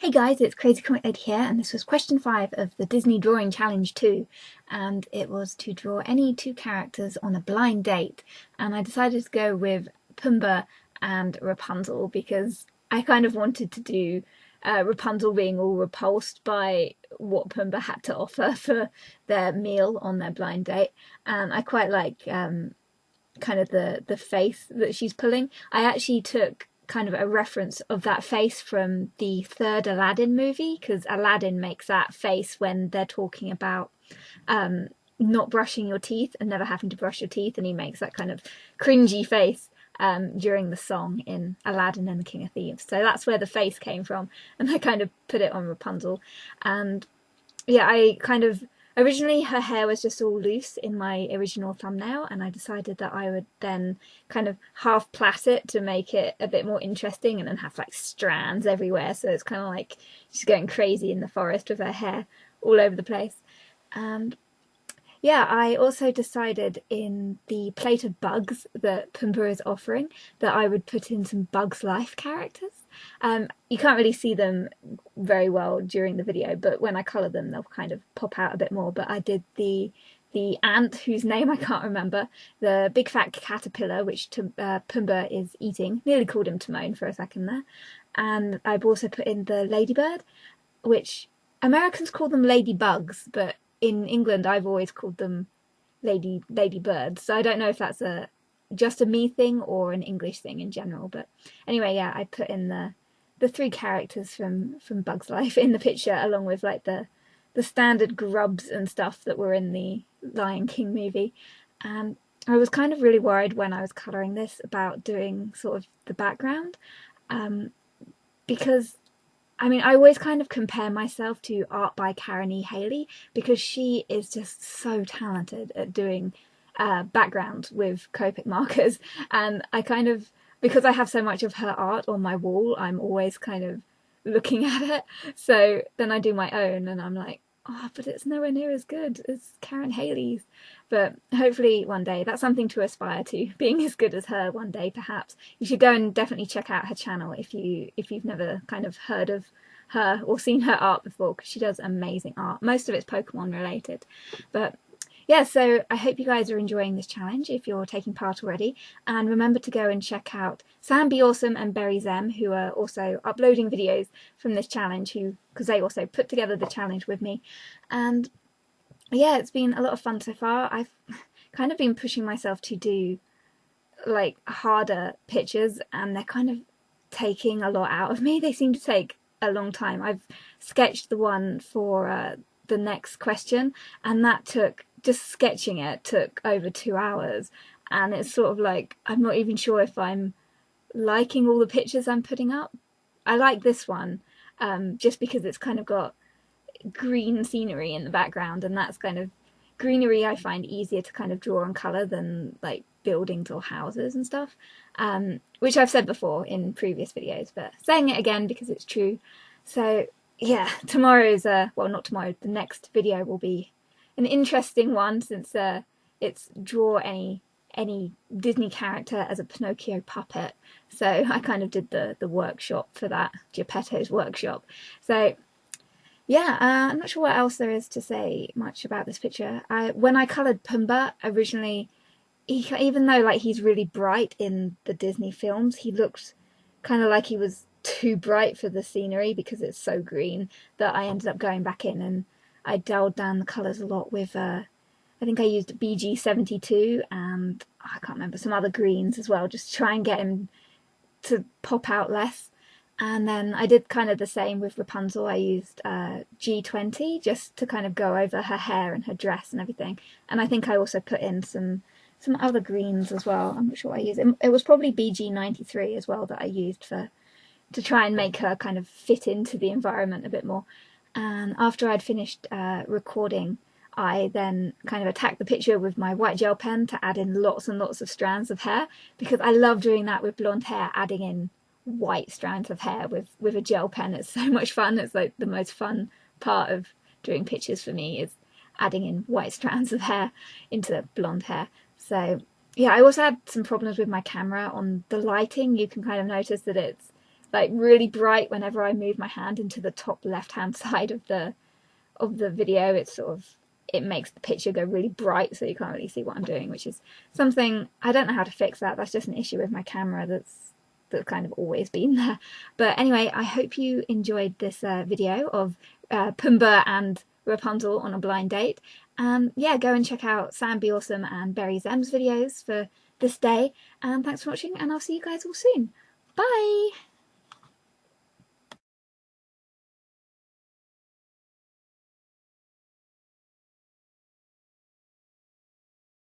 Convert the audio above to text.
Hey guys, it's Crazy Comic Lady here, and this was question 5 of the Disney Drawing Challenge 2, and it was to draw any two characters on a blind date, and I decided to go with Pumba and Rapunzel because I kind of wanted to do Rapunzel being all repulsed by what Pumba had to offer for their meal on their blind date, and I quite like kind of the face that she's pulling. I actually took kind of a reference of that face from the third Aladdin movie, because Aladdin makes that face when they're talking about not brushing your teeth and never having to brush your teeth, and he makes that kind of cringy face during the song in Aladdin and the King of Thieves. So that's where the face came from, and I kind of put it on Rapunzel. And yeah, I kind of originally her hair was just all loose in my original thumbnail, and I decided that I would then kind of half plait it to make it a bit more interesting and then have like strands everywhere, so it's kind of like she's going crazy in the forest with her hair all over the place. And yeah, I also decided in the plate of bugs that Pumba is offering that I would put in some Bugs Life characters. You can't really see them very well during the video, but when I colour them, they'll kind of pop out a bit more. But I did the ant, whose name I can't remember, the big fat caterpillar, which Pumba is eating. Nearly called him Timon for a second there. And I've also put in the ladybird, which Americans call them ladybugs, but in England I've always called them ladybirds. So I don't know if that's just a me thing or an English thing in general. But anyway, yeah, I put in the three characters from Bugs Life in the picture, along with like the standard grubs and stuff that were in the Lion King movie. And I was kind of really worried when I was colouring this about doing sort of the background, because I mean, I always kind of compare myself to art by Karen E. Haley, because she is just so talented at doing backgrounds with Copic markers. And I kind of, because I have so much of her art on my wall, I'm always kind of looking at it. So then I do my own and I'm like, oh, but it's nowhere near as good as Karen Haley's. But hopefully one day, that's something to aspire to, being as good as her one day perhaps. You should go and definitely check out her channel if you've never kind of heard of her or seen her art before, because she does amazing art. Most of it's Pokemon related. But yeah, so I hope you guys are enjoying this challenge if you're taking part already. And remember to go and check out SamBeAwesome and BerryZem, who are also uploading videos from this challenge, because they also put together the challenge with me. And yeah, it's been a lot of fun so far. I've kind of been pushing myself to do like harder pictures, and they're kind of taking a lot out of me. They seem to take a long time. I've sketched the one for the next question, and that took, just sketching it took over 2 hours, and it's sort of like I'm not even sure if I'm liking all the pictures I'm putting up. I like this one just because it's kind of got green scenery in the background, and that's kind of greenery I find easier to kind of draw and colour than like buildings or houses and stuff, which I've said before in previous videos, but saying it again because it's true. So yeah, tomorrow's well, not tomorrow, the next video will be an interesting one, since it's draw any Disney character as a Pinocchio puppet. So I kind of did the workshop for that, Geppetto's workshop. So yeah, I'm not sure what else there is to say much about this picture. When I coloured Pumba originally, even though like he's really bright in the Disney films, he looked kind of like he was too bright for the scenery because it's so green, that I ended up going back in and I dialed down the colours a lot with, I think I used BG72 and I can't remember, some other greens as well, just to try and get him to pop out less. And then I did kind of the same with Rapunzel. I used G20 just to kind of go over her hair and her dress and everything. And I think I also put in some other greens as well. I'm not sure what I used. It was probably BG93 as well that I used to try and make her kind of fit into the environment a bit more. And after I'd finished recording, I then kind of attacked the picture with my white gel pen to add in lots and lots of strands of hair, because I love doing that with blonde hair, adding in white strands of hair with a gel pen. It's so much fun. It's like the most fun part of doing pictures for me, is adding in white strands of hair into blonde hair. So yeah, I also had some problems with my camera on the lighting. You can kind of notice that it's like really bright whenever I move my hand into the top left hand side of the video. It's sort of, it makes the picture go really bright so you can't really see what I'm doing, which is something I don't know how to fix. That's just an issue with my camera that's kind of always been there. But anyway, I hope you enjoyed this video of Pumba and Rapunzel on a blind date. And yeah, go and check out SamBeAwesome and BerryZem's videos for this day. And thanks for watching, and I'll see you guys all soon. Bye!